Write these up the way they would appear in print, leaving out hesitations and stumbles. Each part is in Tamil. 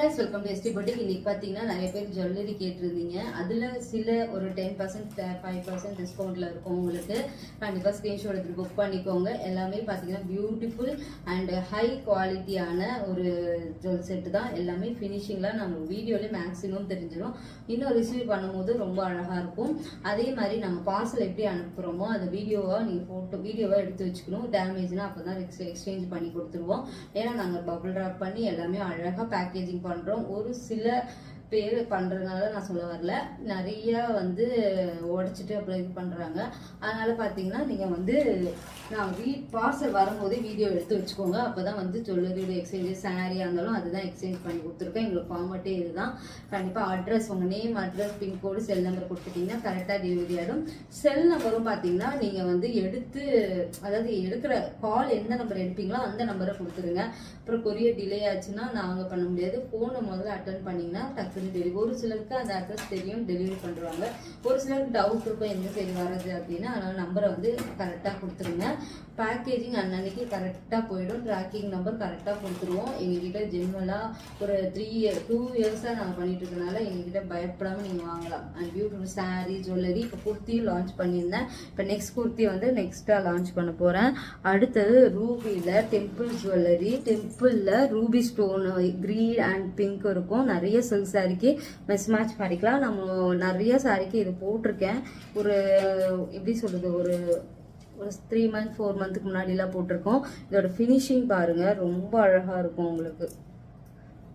guys, welcome to ST Boutique. இன்னைக்கு பாத்தீங்கன்னா நிறைய பேர் ஜுவல்லரி கேட்டிருந்தீங்க. அதுல சில ஒரு 10% 5% டிஸ்கவுண்ட்ல இருக்கும். உங்களுக்கு கண்டிப்பா ஸ்கிரீன்ஷாட் எடுத்து புக் பண்ணிக்கோங்க. எல்லாமே பாத்தீங்கன்னா பியூட்டிஃபுல் அண்ட் ஹை குவாலிட்டியான ஒரு ஜுவல் செட் தான். எல்லாமே ஃபினிஷிங்ல நம்ம வீடியோல மேக்ஸிமம் தெரிஞ்சிடும். இன்னும் ரிசீவ் பண்ணும்போது ரொம்ப அழகா இருக்கும். அதே மாதிரி நம்ம பார்சல் எப்படி அனுப்புறோமோ அந்த வீடியோவா எடுத்து வச்சுக்கணும். டேமேஜ்னா அப்பதான் எக்ஸ்சேஞ்ச் பண்ணி கொடுத்துருவோம். ஏன்னா நாங்க பபிள் ராப் பண்ணி எல்லாமே அழகா பேக்கேஜிங் பண்றோம். ஒரு சில பேர் பண்றதுனால நான் சொல்ல வரல, நிறைய வந்து உடைச்சிட்டு அப்புறம் இது பண்றாங்க. அதனால பாத்தீங்கன்னா நீங்க வந்து நான் பார்சல் வரும்போதே வீடியோ எடுத்து வச்சுக்கோங்க. அப்பதான் வந்து ஜுவல்லரியோட எக்ஸ்சேஞ்ச் சாரியா இருந்தாலும் அதுதான் எக்ஸ்சேஞ்ச் பண்ணி கொடுத்துருக்கேன். எங்களுக்கு ஃபார்மட்டே இதுதான். கண்டிப்பா அட்ரஸ், உங்க name, address, pincode, cell number கொடுத்துட்டீங்கன்னா கரெக்டா டெலிவரி ஆகிடும். செல் நம்பரும் பாத்தீங்கன்னா நீங்க வந்து அதாவது எடுக்கிற கால் எந்த நம்பர் எடுப்பீங்களோ அந்த நம்பரை கொடுத்துருங்க. அப்புறம் கொரியர் டிலே ஆச்சுன்னா நாங்க பண்ண முடியாது. போனை முதல்ல அட்டன் பண்ணீங்கன்னா டக்குனு டெலிவரி. ஒரு சிலருக்கு அந்த அட்ரஸ் தெரியும், டெலிவரி பண்றாங்க. ஒரு சிலருக்கு டவுட் இருக்கும் எந்த சைடு வர்றது அப்படின்னு. அதனால நம்பரை வந்து கரெக்டா கொடுத்துருங்க. பேக்கேஜிங் அன்னன்னைக்கு கரெக்டா போயிடும். ட்ராக்கிங் நம்பர் கரெக்டா கொடுத்துருவோம். எங்ககிட்ட ஜென்வலா ஒரு 2 இயர்ஸா நாங்க பண்ணிட்டு இருக்கனால எங்ககிட்ட பயப்படாம நீங்க வாங்கலாம். And beautiful sorry, jewellery. இப்போ குர்த்தியும் லான்ச் பண்ணியிருந்தேன். இப்போ நெக்ஸ்ட் குர்த்தி வந்து நெக்ஸ்டா லான்ச் பண்ண போறேன். அடுத்தது ரூபியில டெம்பிள் ஜுவல்லரி. டெம்பிள்ல ruby stone green and pink இருக்கும். நிறைய சில்க் சாரிக்கு மிஸ் மேட்ச் பண்ணிக்கலாம். நம்ம நிறைய சாரிக்கு இது போட்டிருக்கேன். ஒரு எப்படி சொல்றது, ஒரு 3 months 4 months முன்னாடிலாம் போட்டிருக்கோம். இதோட ஃபினிஷிங் பாருங்க, ரொம்ப அழகா இருக்கும். உங்களுக்கு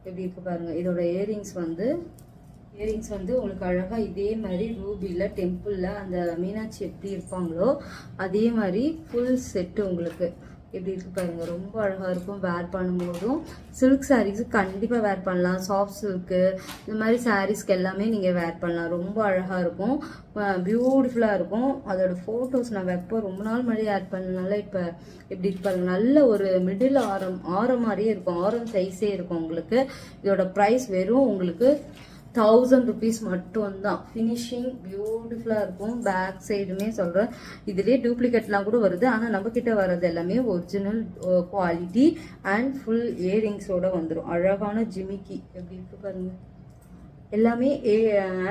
எப்படி இருக்கு பாருங்க. இதோட இயரிங்ஸ் வந்து உங்களுக்கு அழகா இதே மாதிரி ரூபில டெம்பிள்ல அந்த மீனாட்சி எப்படி இருப்பாங்களோ அதே மாதிரி ஃபுல் செட்டு உங்களுக்கு எப்படி இருக்கு பாருங்க. ரொம்ப அழகா இருக்கும். வேர் பண்ணும்போதும் சில்க் சாரீஸ் கண்டிப்பா வேர் பண்ணலாம். சாஃப்ட் சில்க்கு இந்த மாதிரி சாரீஸ்க்கு எல்லாமே நீங்க வேர் பண்ணலாம். ரொம்ப அழகா இருக்கும், பியூட்டிஃபுல்லா இருக்கும். அதோட போட்டோஸ் நான் வைப்பேன். ரொம்ப நாள் முன்னாடி ஆட் பண்ணனால இப்ப எப்படி இருக்கு பாருங்க. நல்ல ஒரு மிடில் ஆரம் மாதிரியே இருக்கும். ஆரம் சைஸே இருக்கும் உங்களுக்கு. இதோட பிரைஸ் வெறும் உங்களுக்கு 1000 rupees மட்டும்தான். ஃபினிஷிங் பியூட்டிஃபுல்லா இருக்கும். பேக் சைடுமே சொல்றேன், இதுலயே டூப்ளிகேட்லாம் கூட வருது. ஆனா நம்ம கிட்ட வர்றது எல்லாமே ஒரிஜினல் குவாலிட்டி அண்ட் ஃபுல் இயரிங்ஸோட வந்துடும். அழகான ஜிமிக்கி எப்படி இருக்கு பாருங்க. எல்லாமே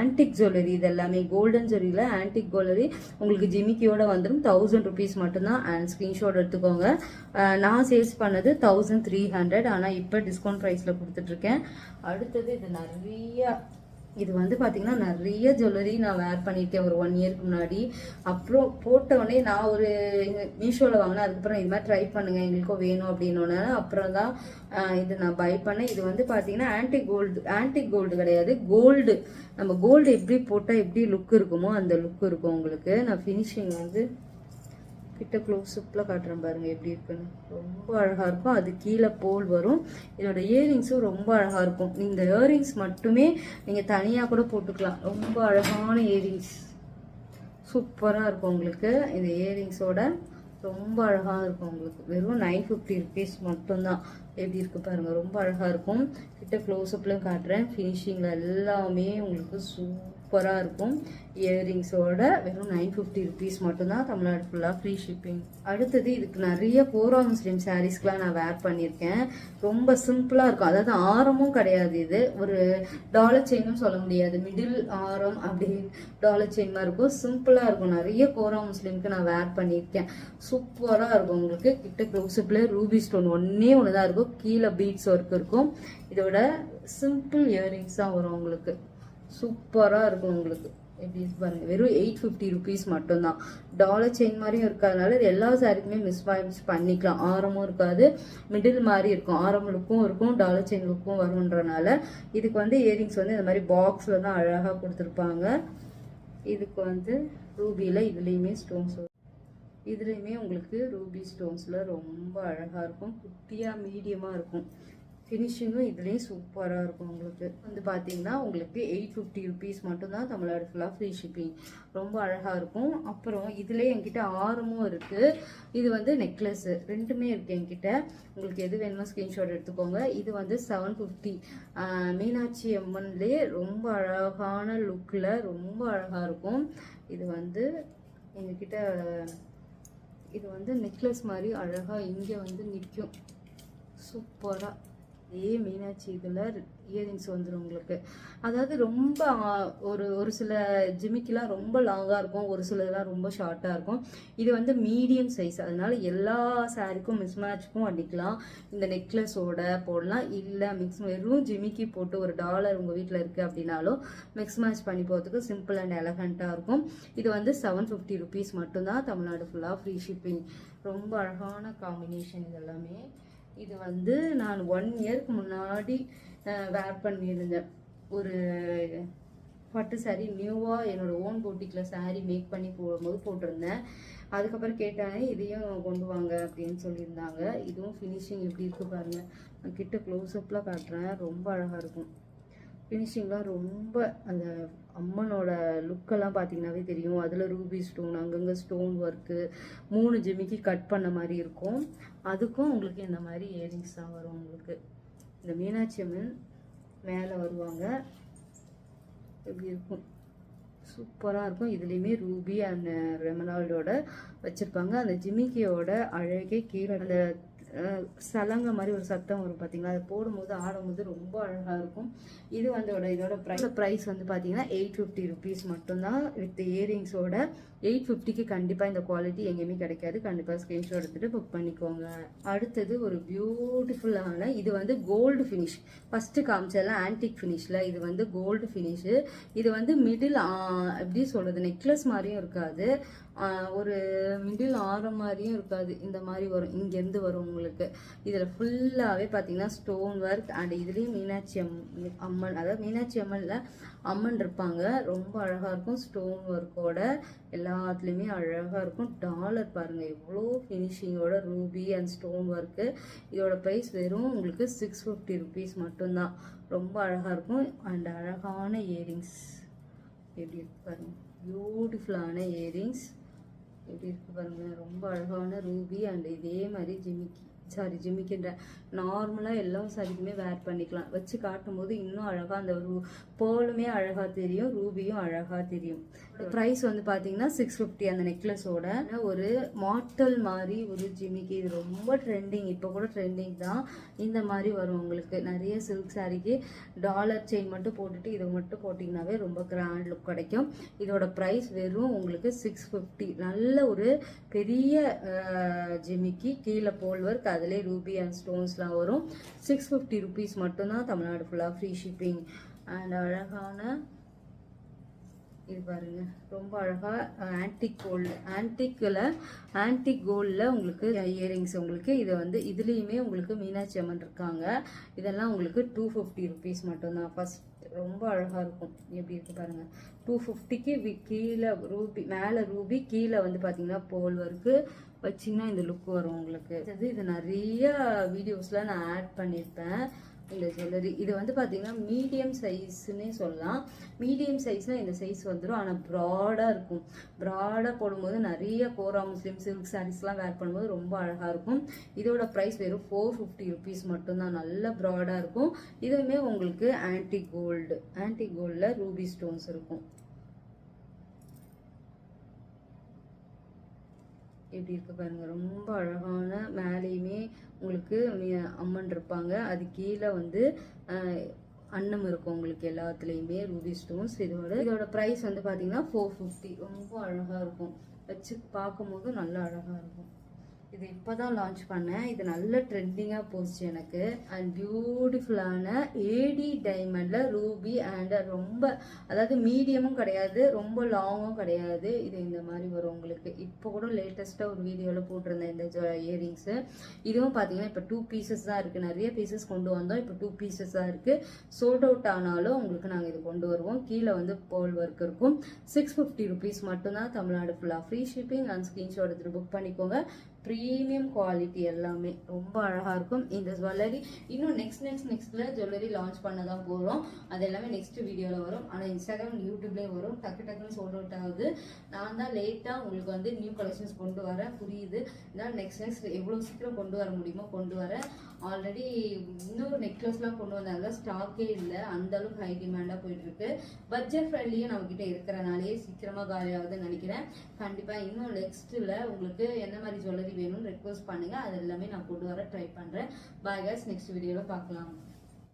ஆன்டிக் ஜுவல்லரி. இது எல்லாமே கோல்டன் ஜுவல்லரியில ஆன்டிக் ஜுவல்லரி உங்களுக்கு ஜிமிக்கியோட வந்துடும். 1000 rupees மட்டும்தான். அண்ட் ஸ்கிரீன்ஷாட் எடுத்துக்கோங்க. நான் சேல்ஸ் பண்ணது 1300. ஆனா இப்ப டிஸ்கவுண்ட் பிரைஸ்ல கொடுத்துட்டு இருக்கேன். அடுத்தது இது வந்து பாத்தீங்கன்னா நிறைய ஜுவல்லரி நான் வேர் பண்ணியிருக்கேன் ஒரு 1 yearக்கு முன்னாடி. அப்புறம் போட்டவொடனே நான் ஒரு மீஷோல வாங்கினேன். அதுக்கப்புறம் இது மாதிரி ட்ரை பண்ணுங்க, எங்களுக்கும் வேணும் அப்படின்னு. அப்புறம் தான் இது நான் பை பண்ணேன். இது வந்து பாத்தீங்கன்னா ஆன்டிக் கோல்டு கிடையாது, கோல்டு. நம்ம கோல்டு எப்படி போட்டா எப்படி லுக் இருக்குமோ அந்த லுக் இருக்கும் உங்களுக்கு. நான் ஃபினிஷிங் வந்து கிட்ட க்ளோஸ்அப்ல காட்டுறேன் பாருங்க எப்படி இருக்குன்னு. ரொம்ப அழகா இருக்கும். அது கீழே போல் வரும். இதோட இயரிங்ஸும் ரொம்ப அழகா இருக்கும். இந்த இயரிங்ஸ் மட்டுமே நீங்க தனியா கூட போட்டுக்கலாம். ரொம்ப அழகான இயரிங்ஸ், சூப்பரா இருக்கும் உங்களுக்கு. இந்த இயரிங்ஸோட ரொம்ப அழகா இருக்கும் உங்களுக்கு. வெறும் 950 rupees மட்டும்தான். எப்படி இருக்கு பாருங்க, ரொம்ப அழகா இருக்கும். கிட்ட க்ளோஸ்அப்ல காட்டுறேன். ஃபினிஷிங்ல எல்லாமே உங்களுக்கு சூப்பரா இருக்கும். இயரிங்ஸோட வெறும் 950 rupees மட்டும்தான். தமிழ்நாடு ஃபுல்லா ஃப்ரீ ஷிப்பிங். அடுத்தது இதுக்கு நிறைய கோரா முஸ்லிம் சாரீஸ்க்குலாம் நான் வேர் பண்ணியிருக்கேன். ரொம்ப சிம்பிளா இருக்கும். அதாவது ஆரமும் கிடையாது. இது ஒரு டாலர் செயினும் சொல்ல முடியாது, மிடில் ஆரம் அப்படி டாலர் செயின் மாதிரி இருக்கும். சிம்பிளா இருக்கும். நிறைய கோரா முஸ்லிம்க்கு நான் வேர் பண்ணியிருக்கேன். சூப்பரா இருக்கும் உங்களுக்கு. கிட்ட க்ளோஸ்அப்ல ரூபி ஸ்டோன் ஒண்ணுதான் இருக்கும். கீழே பீட்ஸ் ஒர்க் இருக்கும். இதோட சிம்பிள் இயரிங்ஸ் தான் வரும் உங்களுக்கு. சூப்பரா இருக்கும் உங்களுக்கு. எப்படி பாருங்க, வெறும் 850 rupees மட்டும்தான். டாலர் செயின் மாதிரியும் இருக்காதனால இது எல்லா சாரிக்குமே மிஸ் பண்ணிக்கலாம். ஆரமும் இருக்காது, மிடில் மாதிரி இருக்கும். ஆரம் லுக்கும் இருக்கும், டாலர் செயின் லுக்கும் வரும்ன்றனால இதுக்கு வந்து இயரிங்ஸ் வந்து இந்த மாதிரி பாக்ஸ்ல தான் அழகா கொடுத்துருப்பாங்க. இதுக்கு வந்து ரூபியில இதுலயுமே ஸ்டோன்ஸ், இதுலயுமே உங்களுக்கு ரூபி ஸ்டோன்ஸ்ல ரொம்ப அழகா இருக்கும். குட்டியா மீடியமா இருக்கும். ஃபினிஷிங்கும் இதுலேயும் சூப்பராக இருக்கும். உங்களுக்கு வந்து பார்த்தீங்கன்னா உங்களுக்கு 850 rupees மட்டும்தான். தமிழ்நாடு ஃபுல்லாக ஃப்ரீ ஷிப்பிங். ரொம்ப அழகாக இருக்கும். அப்புறம் இதுலேயே என்கிட்ட ஆரமும் இருக்குது. இது வந்து நெக்லஸ் ரெண்டுமே இருக்குது என்கிட்ட. உங்களுக்கு எது வேணுமோ ஸ்க்ரீன்ஷாட் எடுத்துக்கோங்க. இது வந்து 750. மீனாட்சி அம்மன்லேயே ரொம்ப அழகான லுக்கில் ரொம்ப அழகாக இருக்கும். இது வந்து எங்ககிட்ட இது வந்து நெக்லஸ் மாதிரி அழகாக இங்கே வந்து நிற்கும். சூப்பராக இதே மீனாட்சி இதில் இயரிங்ஸ் வந்துடும் உங்களுக்கு. அதாவது ரொம்ப ஒரு சில ஜிமிக்கெலாம் ரொம்ப லாங்காக இருக்கும், ஒரு சிலதெல்லாம் ரொம்ப ஷார்ட்டாக இருக்கும். இது வந்து மீடியம் சைஸ், அதனால எல்லா சாரிக்கும் மிஸ் மேட்ச்க்கும் அடிக்கலாம். இந்த நெக்லஸோட போடலாம், இல்லை வெறும் ஜிமிக்கி போட்டு ஒரு டாலர் உங்கள் வீட்டில் இருக்குது அப்படின்னாலும் மிக்ஸ் மேட்ச் பண்ணி போகிறதுக்கு சிம்பிள் அண்ட் எலகண்ட்டாக இருக்கும். இது வந்து 750 ருபீஸ் மட்டும்தான், தமிழ்நாடு ஃபுல்லாக ஃப்ரீ ஷிப்பிங். ரொம்ப அழகான காம்பினேஷன் இது எல்லாமே. இது வந்து நான் 1 இயருக்கு முன்னாடி வேர் பண்ணியிருந்தேன். ஒரு பட்டு சாரீ நியூவாக என்னோட ஓன் போட்டிக்கில் சாரீ மேக் பண்ணி போடும்போது போட்டிருந்தேன். அதுக்கப்புறம் கேட்டாங்க இதையும் கொண்டு வாங்க அப்படின்னு சொல்லியிருந்தாங்க. இதுவும் ஃபினிஷிங் எப்படி இருக்குது பாருங்கள். நான் கிட்ட க்ளோஸ்அப்பில் காட்டுறேன், ரொம்ப அழகாக இருக்கும். ஃபினிஷிங்லாம் ரொம்ப அந்த அம்மனோட லுக்கெல்லாம் பார்த்தீங்கன்னாவே தெரியும். அதில் ரூபி ஸ்டோன், அங்கங்கே ஸ்டோன் ஒர்க்கு, 3 ஜிமிக்கி கட் பண்ண மாதிரி இருக்கும். அதுக்கும் உங்களுக்கு இந்த மாதிரி இயரிங்ஸ் தான் வரும். உங்களுக்கு இந்த மீனாட்சி அம்மன் மேலே வருவாங்க, எப்படி இருக்கும், சூப்பராக இருக்கும். இதுலேயுமே ரூபி அண்ட் ரெமனால்டோட வச்சுருப்பாங்க. அந்த ஜிமிக்கியோட அழகே கீழே அந்த சலங்க மாதிரி ஒரு சத்தம் வரும் பார்த்தீங்களா, அது போடும்போது ஆடும்போது ரொம்ப அழகாக இருக்கும். இது வந்து இதோட ப்ரைஸ் வந்து பார்த்தீங்கன்னா 850 ருபீஸ் மட்டும்தான் வித் இயரிங்ஸோட. 850க்கு கண்டிப்பாக இந்த குவாலிட்டி எங்கேயுமே கிடைக்காது. கண்டிப்பாக ஸ்க்ரீன்ஷாட் எடுத்துகிட்டு புக் பண்ணிக்கோங்க. அடுத்தது ஒரு பியூட்டிஃபுல்லான, இது வந்து கோல்டு ஃபினிஷ். ஃபஸ்ட்டு காமிச்சதெல்லாம் ஆன்டிக் ஃபினிஷில், இது வந்து கோல்டு ஃபினிஷு. இது வந்து மிடில் எப்படி சொல்கிறது, நெக்லஸ் மாதிரியும் இருக்காது, ஒரு மிடில் ஆரம் மாதிரியும் இருக்காது. இந்த மாதிரி வரும், இங்கேருந்து வரும் உங்களுக்கு. இதில் ஃபுல்லாகவே பார்த்தீங்கன்னா ஸ்டோன் ஒர்க் அண்ட் இதுலேயும் மீனாட்சி அம்மன், அதாவது மீனாட்சி அம்மனில் அம்மன் இருப்பாங்க. ரொம்ப அழகாக இருக்கும். ஸ்டோன் ஒர்க்கோட எல்லாத்துலேயுமே அழகாக இருக்கும். டாலர் பாருங்கள் எவ்வளோ ஃபினிஷிங்கோட, ரூபி அண்ட் ஸ்டோன் ஒர்க்கு. இதோட ப்ரைஸ் வெறும் உங்களுக்கு 650 ருபீஸ் மட்டும்தான். ரொம்ப அழகாக இருக்கும். அண்ட் அழகான இயரிங்ஸ் எப்படி இருக்கு பாருங்கள், பியூட்டிஃபுல்லான இயரிங்ஸ் எப்படி இருக்கு பாருங்கள். ரொம்ப அழகான ரூபி அண்ட் இதே மாதிரி ஜிமிக்கின்ற நார்மலாக எல்லா சாரிக்குமே வேர் பண்ணிக்கலாம். வச்சு காட்டும்போது இன்னும் அழகாக அந்த பேர்லுமே அழகாக தெரியும், ரூபியும் அழகாக தெரியும். ப்ரைஸ் வந்து பார்த்தீங்கன்னா 650 அந்த நெக்லஸோட. ஒரு மாட்டல் மாதிரி ஒரு ஜிமிக்கி, இது ரொம்ப ட்ரெண்டிங், இப்போ கூட ட்ரெண்டிங் தான். இந்த மாதிரி வரும் உங்களுக்கு. நிறைய சில்க் சாரிக்கு டாலர் செயின் மட்டும் போட்டுட்டு இதை மட்டும் போட்டிங்கனாவே ரொம்ப கிராண்ட் லுக் கிடைக்கும். இதோட ப்ரைஸ் வெறும் உங்களுக்கு 650. நல்ல ஒரு பெரிய ஜிமிக்கி, கீழே போல் ஒர்க், அதிலே ரூபி அண்ட் ஸ்டோன்ஸ்லாம் வரும். 650 ருபீஸ் மட்டும்தான், தமிழ்நாடு ஃபுல்லாக ஃப்ரீ ஷிப்பிங். அண்ட் அழகான இது பாருங்க, ரொம்ப அழகாக ஆன்டிக் கோல்டு, ஆன்டிக் கோல்டில் உங்களுக்கு இயரிங்ஸ். உங்களுக்கு இதை வந்து இதுலேயுமே உங்களுக்கு மீனாட்சி அம்மன் இருக்காங்க. இதெல்லாம் உங்களுக்கு 250 ருபீஸ் மட்டும்தான். ஃபஸ்ட் ரொம்ப அழகாக இருக்கும். எப்படி இருக்குது பாருங்கள். 250க்கு கீழே ரூபி, மேலே ரூபி, கீழே வந்து பார்த்தீங்கன்னா போல் ஒர்க்கு வச்சிங்கன்னா இந்த லுக் வரும் உங்களுக்கு. இது நிறைய வீடியோஸில் நான் ஆட் பண்ணியிருப்பேன் இந்த ஜுவல்லரி. இது வந்து பார்த்தீங்கன்னா மீடியம் சைஸ்ன்னே சொல்லலாம். மீடியம் சைஸ்னால் இந்த சைஸ் வந்துடும், ஆனால் ப்ராடாக இருக்கும். ப்ராடாக போடும்போது நிறைய கோரா முஸ்லீம் சில்க் சாரீஸ்லாம் வேர் பண்ணும்போது ரொம்ப அழகாக இருக்கும். இதோட ப்ரைஸ் வெறும் 450 ருபீஸ் மட்டும்தான். நல்ல ப்ராடாக இருக்கும். இதுவுமே உங்களுக்கு ஆன்டிக் கோல்டில் ரூபி ஸ்டோன்ஸ் இருக்கும். எப்படி இருக்கு பாருங்க, ரொம்ப அழகான. மேலேயுமே உங்களுக்கு அம்மன் இருப்பாங்க, அது கீழே வந்து அன்னம் இருக்கும் உங்களுக்கு. எல்லாத்துலேயுமே ரூபி ஸ்டோன்ஸ். இதோட ப்ரைஸ் வந்து பார்த்தீங்கன்னா 450. ரொம்ப அழகாக இருக்கும். வச்சு பார்க்கும்போது நல்லா அழகாக இருக்கும். இது இப்போ தான் லான்ச் பண்ணேன். இது நல்ல ட்ரெண்டிங்காக போச்சு எனக்கு. அண்ட் பியூட்டிஃபுல்லான ஏடி டைமண்டில் ரூபி அண்ட் ரொம்ப, அதாவது மீடியமும் கிடையாது, ரொம்ப லாங்கும் கிடையாது. இது இந்த மாதிரி வரும் உங்களுக்கு. இப்போ கூட லேட்டஸ்ட்டாக ஒரு வீடியோவில் போட்டிருந்தேன் இந்த இயரிங்ஸு. இதுவும் பார்த்தீங்கன்னா இப்போ 2 பீசஸ் தான் இருக்குது. நிறைய பீசஸ் கொண்டு வந்தோம், இப்போ 2 பீசஸ் தான் இருக்குது. சோல்ட் அவுட் ஆனாலும் உங்களுக்கு நாங்கள் இது கொண்டு வருவோம். கீழே வந்து போல் ஒர்க் இருக்கும். 650 ருபீஸ் மட்டும்தான், தமிழ்நாடு ஃபுல்லாக ஃப்ரீ ஷிப்பிங். அண்ட் ஸ்க்ரீன்ஷாட் எடுத்துகிட்டு புக் பண்ணிக்கோங்க. ப்ரீமியம் குவாலிட்டி எல்லாமே ரொம்ப அழகாக இருக்கும். இந்த ஜுவல்லரி இன்னும் நெக்ஸ்ட்ல ஜுவல்லரி லான்ச் பண்ண தான் போகிறோம். அது எல்லாமே நெக்ஸ்ட் வீடியோவில் வரும். ஆனால் இன்ஸ்டாகிராம், யூடியூப்லேயும் வரும். டக்குன்னு சோல்ட் அவுட் ஆகுது. நான் தான் லேட்டாக உங்களுக்கு வந்து நியூ கலெக்ஷன்ஸ் கொண்டு வரேன், புரியுது. இதனால் நெக்ஸ்ட் எவ்வளோ சீக்கிரம் கொண்டு வர முடியுமோ கொண்டு வரேன். ஆல்ரெடி இன்னொரு நெக்லஸ்லாம் கொண்டு வந்தாங்க, ஸ்டாக்கே இல்லை, அந்த அளவுக்கு ஹை டிமாண்டாக போயிட்டு இருக்கு. பட்ஜெட் ஃப்ரெண்ட்லியும் நம்ம கிட்ட இருக்கிறனாலே சீக்கிரமா காலி ஆகுதுன்னு நினைக்கிறேன். கண்டிப்பா இன்னும் நெக்ஸ்ட்ல உங்களுக்கு என்ன மாதிரி ஜுவல்லரி வேணும்னு ரெக்வஸ்ட் பண்ணுங்க, அது எல்லாமே நான் கொண்டு வர ட்ரை பண்றேன். பாய் கைஸ், நெக்ஸ்ட் வீடியோல பார்க்கலாம்.